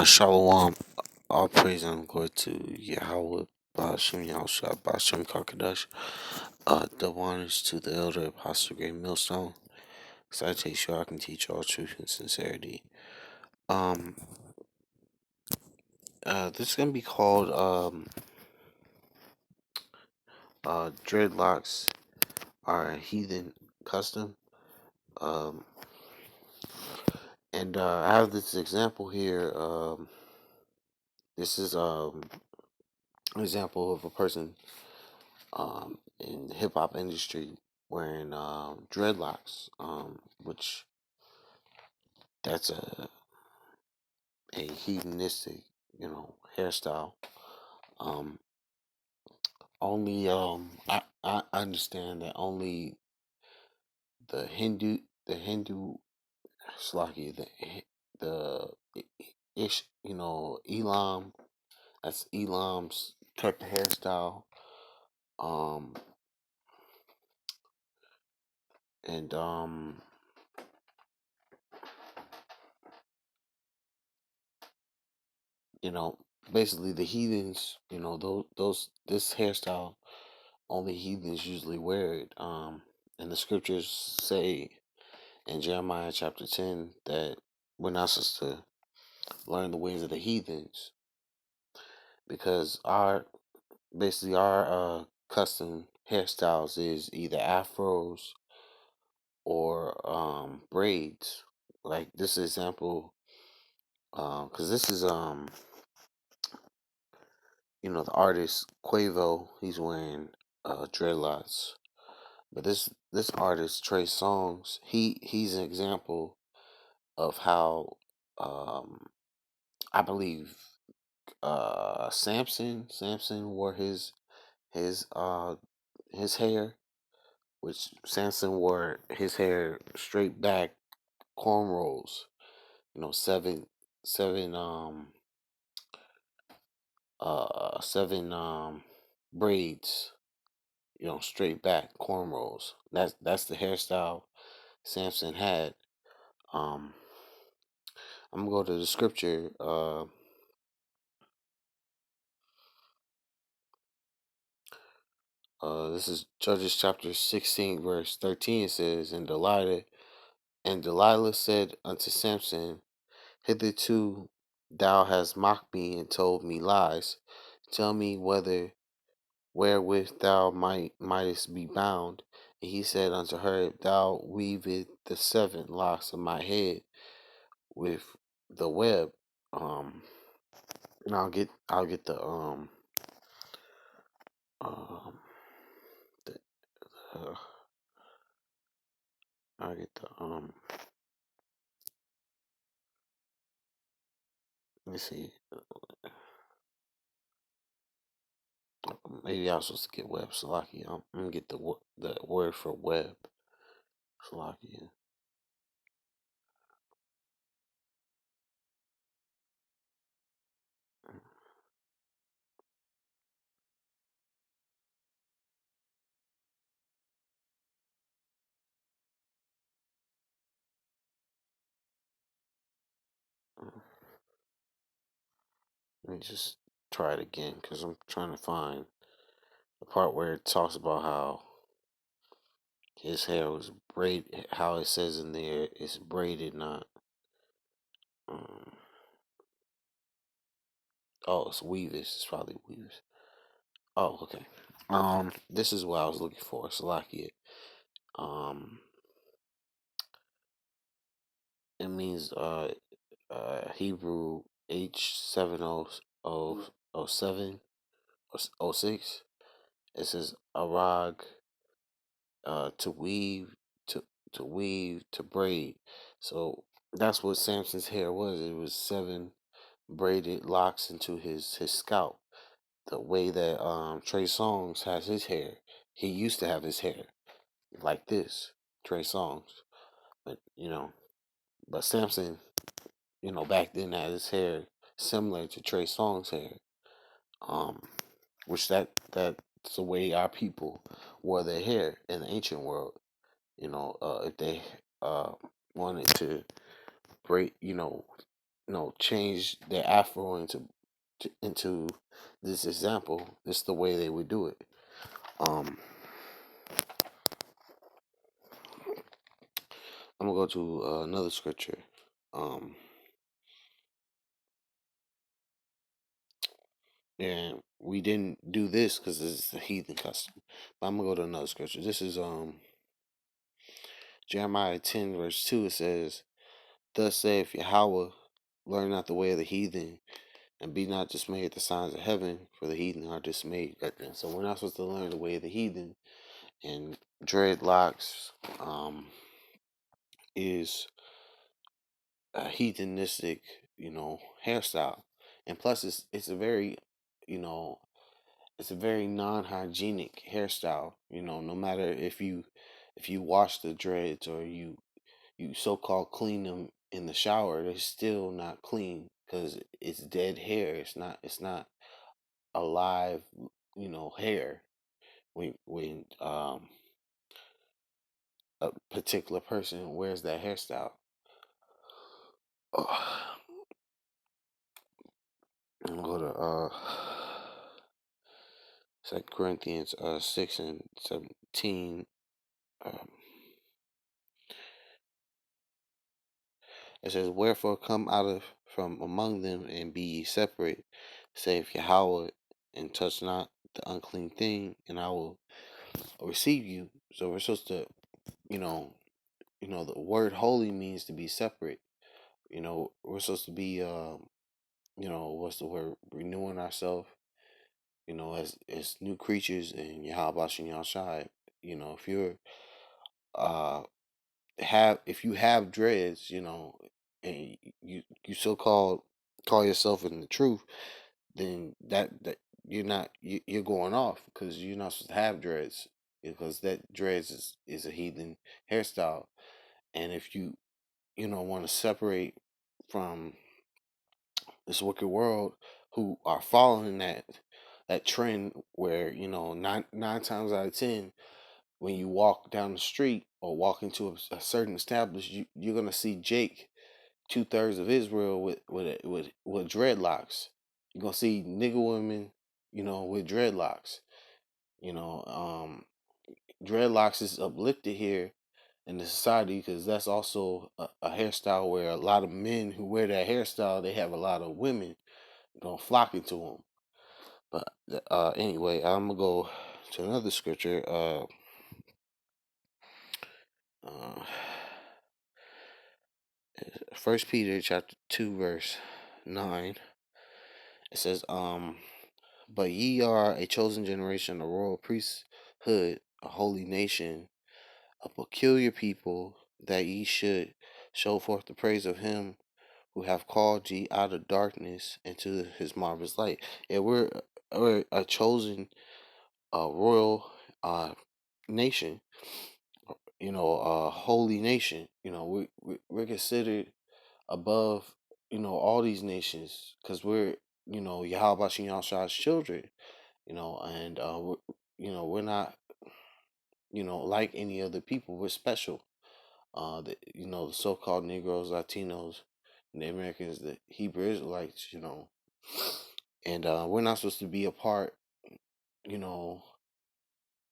Shalom, all praise and glory to Yahweh, Ba'ashem Yahushua, Ba'ashem Kakadash. Double honors to the elder apostle, great millstone. Citation, I can teach all truth and sincerity. This is gonna be called Dreadlocks are Heathen custom. And I have this example here. This is an example of a person in the hip hop industry wearing dreadlocks, which that's a hedonistic, hairstyle. Um, only I understand that only the Hindu Slaki the ish Elam, that's Elam's type of hairstyle. Um, and you know, basically the heathens, those this hairstyle only heathens usually wear it. And the scriptures say in Jeremiah chapter 10 that we're not supposed to learn the ways of the heathens because our custom hairstyles is either afros or braids. Like this example, because this is the artist Quavo, he's wearing dreadlocks. But this artist Trey Songz, he's an example of how I believe Samson wore his uh his hair, which Samson wore his hair straight back, cornrows, seven seven braids, straight back cornrows. That's the hairstyle Samson had. um I'm gonna go to the scripture. This is Judges chapter 16, verse 13. It says, And Delilah said unto Samson, Hitherto thou hast mocked me and told me lies. Tell me wherewith thou mightest be bound. And he said unto her, If thou weavest the 7 locks of my head with the web, and I'll get the uh, I'll get the let me see. Maybe I was supposed to get web Salaki. I'm gonna get the word for web Salaki. Let me just try it again because I'm trying to find the part where it talks about how his hair was braided. How it says in there it's braided, not. Um, it's weavis. It's probably weavis. Oh, okay. This is what I was looking for. Salaki. Um, it means Hebrew H7007 or 06. It says arag, to weave, to weave, to braid. So that's what Samson's hair was. It was 7 braided locks into his scalp. The way that Trey Songz has his hair, he used to have his hair like this, Trey Songz. But Samson, back then had his hair similar to Trey Songz hair. Um, which that's the way our people wore their hair in the ancient world. If they wanted to braid, change their afro into this example. This is the way they would do it. Um, I'm gonna go to another scripture. Um, and we didn't do this because it's a heathen custom. But I'm gonna go to another scripture. This is Jeremiah 10 verse 2. It says, "Thus saith Yahweh, learn not the way of the heathen, and be not dismayed at the signs of heaven, for the heathen are dismayed at them." So we're not supposed to learn the way of the heathen. And dreadlocks is a heathenistic, hairstyle, and plus it's a very, you know, it's a very non-hygienic hairstyle. No matter if you wash the dreads or you so-called clean them in the shower, they're still not clean because it's dead hair. It's not alive, hair. When a particular person wears that hairstyle. I'm gonna go to 2 Corinthians 6:17. Um, it says, "Wherefore come out of from among them and be ye separate, saith Yahweh, and touch not the unclean thing, and I will receive you." So we're supposed to, you know, the word holy means to be separate. We're supposed to be, what's the word? Renewing ourselves, as new creatures in Yahweh Shem Yahshai. If you're uh if you have dreads, and you so called call yourself in the truth, then that you're going off because you're not supposed to have dreads, because that dreads is a heathen hairstyle. And if you want to separate from this wicked world who are following that trend where nine times out of 10, when you walk down the street or walk into a certain establishment, you're gonna see Jake, 2/3 of Israel, with dreadlocks. You're gonna see nigger women, with dreadlocks. You know, dreadlocks is uplifted here in the society because that's also a hairstyle where a lot of men who wear that hairstyle, they have a lot of women flocking to them. But anyway, I'm gonna go to another scripture. Uh, First Peter chapter 2 verse 9. It says, "But ye are a chosen generation, a royal priesthood, a holy nation, a peculiar people, that ye should show forth the praise of him who have called ye out of darkness into his marvelous light." Yeah, we're a chosen, royal nation, a holy nation. We're considered above, all these nations because we're, Yahweh Bashin Yahshua's children, and we're not, like any other people. We're special. The so-called Negroes, Latinos, and the Americans, the Hebrew Israelites, and we're not supposed to be a part, you know,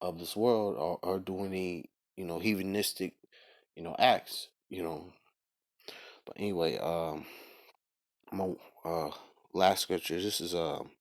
of this world, or do any, heathenistic, acts, But anyway, my last scripture. This is um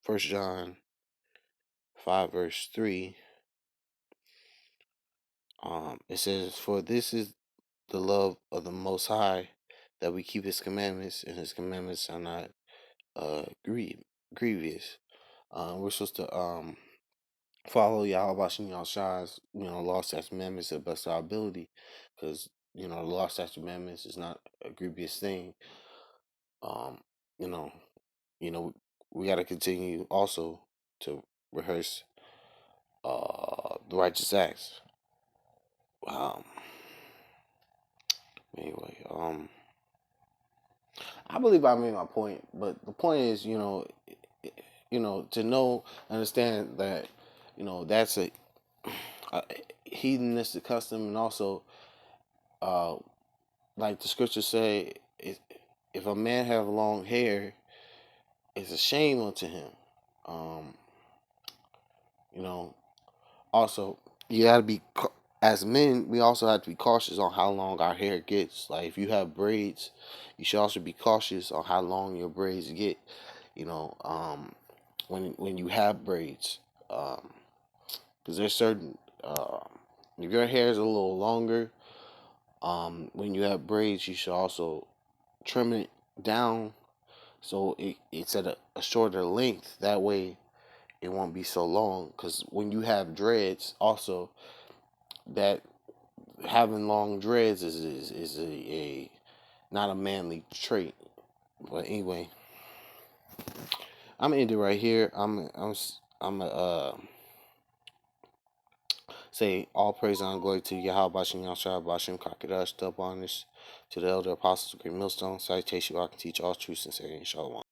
1 John 5 verse 3. It says, "For this is the love of the Most High, that we keep His commandments, and His commandments are not grievous." We're supposed to follow Yahweh Shem Yahshua's, law, statutes, commandments to the best of our ability, because the law, statutes, commandments is not a grievous thing. Um, you know, you know, we got to continue also to rehearse the righteous acts. Um, anyway, I believe I made my point, but the point is, to know, understand that, that's a heathenistic custom, and also uh, like the scriptures say, if a man have long hair, it's a shame unto him. Um, you know, also you gotta be as men. We also have to be cautious on how long our hair gets. Like if you have braids, you should also be cautious on how long your braids get. You know, when you have braids, because there's certain if your hair is a little longer, when you have braids, you should also trim it down so it's at a shorter length. That way, it won't be so long. Because when you have dreads, also that having long dreads is a not a manly trait. But anyway, I'm gonna end it right here. I'm say all praise and glory to Yahweh Bashim Yahshua Bashim Kakadash, step on this to the elder apostles of Great Millstone. Citation, I can teach all truth, sincerity, and shalom.